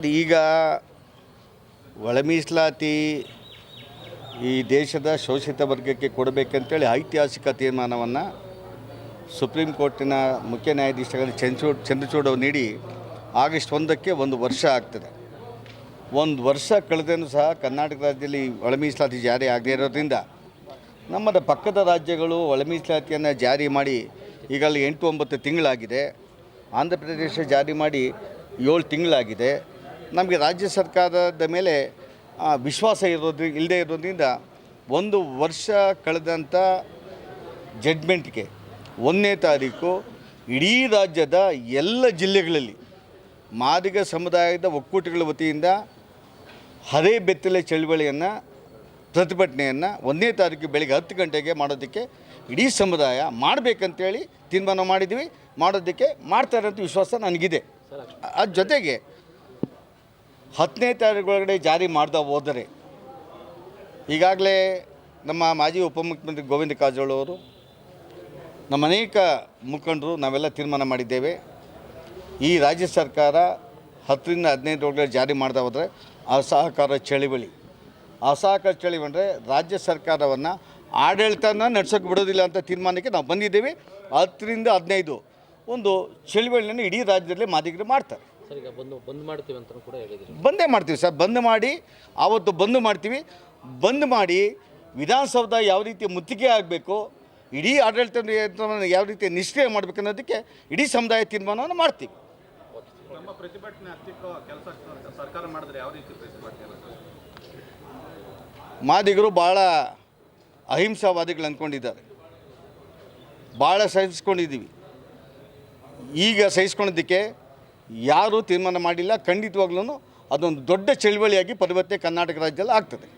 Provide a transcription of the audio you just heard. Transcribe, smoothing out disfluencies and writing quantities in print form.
ಈಗ ಒಳ ಮೀಸಲಾತಿ ಈ ದೇಶದ ಶೋಷಿತ ವರ್ಗಕ್ಕೆ ಕೊಡಬೇಕಂತೇಳಿ ಐತಿಹಾಸಿಕ ತೀರ್ಮಾನವನ್ನು ಸುಪ್ರೀಂ ಕೋರ್ಟಿನ ಮುಖ್ಯ ನ್ಯಾಯಾಧೀಶರಾದ ಚಂದ್ರಚೂಡ್ ಅವರು ನೀಡಿ ಆಗಸ್ಟ್ 1ಕ್ಕೆ ಒಂದು ವರ್ಷ ಆಗ್ತದೆ. ಒಂದು ವರ್ಷ ಕಳೆದರೂ ಸಹ ಕರ್ನಾಟಕ ರಾಜ್ಯದಲ್ಲಿ ಒಳ ಮೀಸಲಾತಿ ಜಾರಿ ಆಗದೇ ಇರೋದ್ರಿಂದ ನಮ್ಮದ ಪಕ್ಕದ ರಾಜ್ಯಗಳು ಒಳ ಮೀಸಲಾತಿಯನ್ನು ಜಾರಿ ಮಾಡಿ ಈಗಲ್ಲಿ 8-9 ತಿಂಗಳಾಗಿದೆ. ಆಂಧ್ರ ಪ್ರದೇಶ ಜಾರಿ ಮಾಡಿ 7 ತಿಂಗಳಾಗಿದೆ. ನಮಗೆ ರಾಜ್ಯ ಸರ್ಕಾರದ ಮೇಲೆ ವಿಶ್ವಾಸ ಇಲ್ಲದೇ ಇರೋದ್ರಿಂದ ಒಂದು ವರ್ಷ ಕಳೆದಂಥ ಜಡ್ಮೆಂಟ್ಗೆ 1ನೇ ತಾರೀಕು ಇಡೀ ರಾಜ್ಯದ ಎಲ್ಲ ಜಿಲ್ಲೆಗಳಲ್ಲಿ ಮಾದಿಗ ಸಮುದಾಯದ ಒಕ್ಕೂಟಗಳ ವತಿಯಿಂದ ಹರೇ ಬೆತ್ತಲೆ ಚಳವಳಿಯನ್ನು ಪ್ರತಿಭಟನೆಯನ್ನು 1ನೇ ತಾರೀಕು ಬೆಳಗ್ಗೆ 10 ಗಂಟೆಗೆ ಮಾಡೋದಕ್ಕೆ ಇಡೀ ಸಮುದಾಯ ಮಾಡಬೇಕಂತೇಳಿ ತೀರ್ಮಾನ ಮಾಡಿದ್ವಿ. ಮಾಡೋದಕ್ಕೆ ಮಾಡ್ತಾರೆ ಅಂತ ವಿಶ್ವಾಸ ನನಗಿದೆ. ಅದ್ರ ಜೊತೆಗೆ 10ನೇ ತಾರೀಕು ಒಳಗಡೆ ಜಾರಿ ಮಾಡ್ತಾ ಹೋದರೆ ಈಗಾಗಲೇ ನಮ್ಮ ಮಾಜಿ ಉಪಮುಖ್ಯಮಂತ್ರಿ ಗೋವಿಂದ ಕಾರಜೋಳ ಅವರು, ನಮ್ಮ ಅನೇಕ ಮುಖಂಡರು ನಾವೆಲ್ಲ ತೀರ್ಮಾನ ಮಾಡಿದ್ದೇವೆ. ಈ ರಾಜ್ಯ ಸರ್ಕಾರ 10ರಿಂದ 15 ಒಳಗಡೆ ಜಾರಿ ಮಾಡ್ತಾ ಹೋದರೆ ಅಸಹಕಾರ ಚಳವಳಿ ಅಂದರೆ ರಾಜ್ಯ ಸರ್ಕಾರವನ್ನು ಆಡಳಿತನ ನಡೆಸೋಕ್ಕೆ ಬಿಡೋದಿಲ್ಲ ಅಂತ ತೀರ್ಮಾನಕ್ಕೆ ನಾವು ಬಂದಿದ್ದೇವೆ. 10ರಿಂದ 15 ಒಂದು ಚಳವಳಿಯನ್ನು ಇಡೀ ರಾಜ್ಯದಲ್ಲಿ ಮಾದಿಗರು ಮಾಡ್ತಾರೆ. ಸರ್, ಈಗ ಬಂದ್ ಮಾಡ್ತೀವಿ ಅಂತ ಕೂಡ ಹೇಳಿದ್ರಿ. ಬಂದೇ ಮಾಡ್ತೀವಿ ಸರ್. ಬಂದ್ ಮಾಡಿ ಆವತ್ತು ಬಂದ್ ಮಾಡ್ತೀವಿ. ಬಂದ್ ಮಾಡಿ ವಿಧಾನಸೌಧ ಯಾವ ರೀತಿ ಮುತ್ತಿಗೆ ಆಗಬೇಕು, ಇಡೀ ಆಡಳಿತ ಯಾವ ರೀತಿ ನಿಷ್ಕ್ರಿಯ ಮಾಡಬೇಕು ಅನ್ನೋದಕ್ಕೆ ಇಡೀ ಸಮುದಾಯ ತೀರ್ಮಾನವನ್ನು ಮಾಡ್ತೀವಿ. ನಮ್ಮ ಪ್ರತಿಭಟನೆ ಹತ್ತಿಕ್ಕೋ ಕೆಲಸ ಸರ್ಕಾರ ಮಾಡಿದ್ರೆ ಯಾವ ರೀತಿ ಪ್ರತಿಭಟನೆ? ಮಾದಿಗರು ಭಾಳ ಅಹಿಂಸಾವಾದಿಗಳು ಅಂದ್ಕೊಂಡಿದ್ದಾರೆ. ಭಾಳ ಸಹಿಸ್ಕೊಂಡಿದ್ದೀವಿ. ಈಗ ಸಹಿಸ್ಕೊಂಡಿದ್ದಕ್ಕೆ ಯಾರೂ ತೀರ್ಮಾನ ಮಾಡಿಲ್ಲ. ಖಂಡಿತವಾಗ್ಲೂ ಅದೊಂದು ದೊಡ್ಡ ಚಳವಳಿಯಾಗಿ ಪರಿವರ್ತನೆ ಕರ್ನಾಟಕ ರಾಜ್ಯದಲ್ಲಿ ಆಗ್ತದೆ.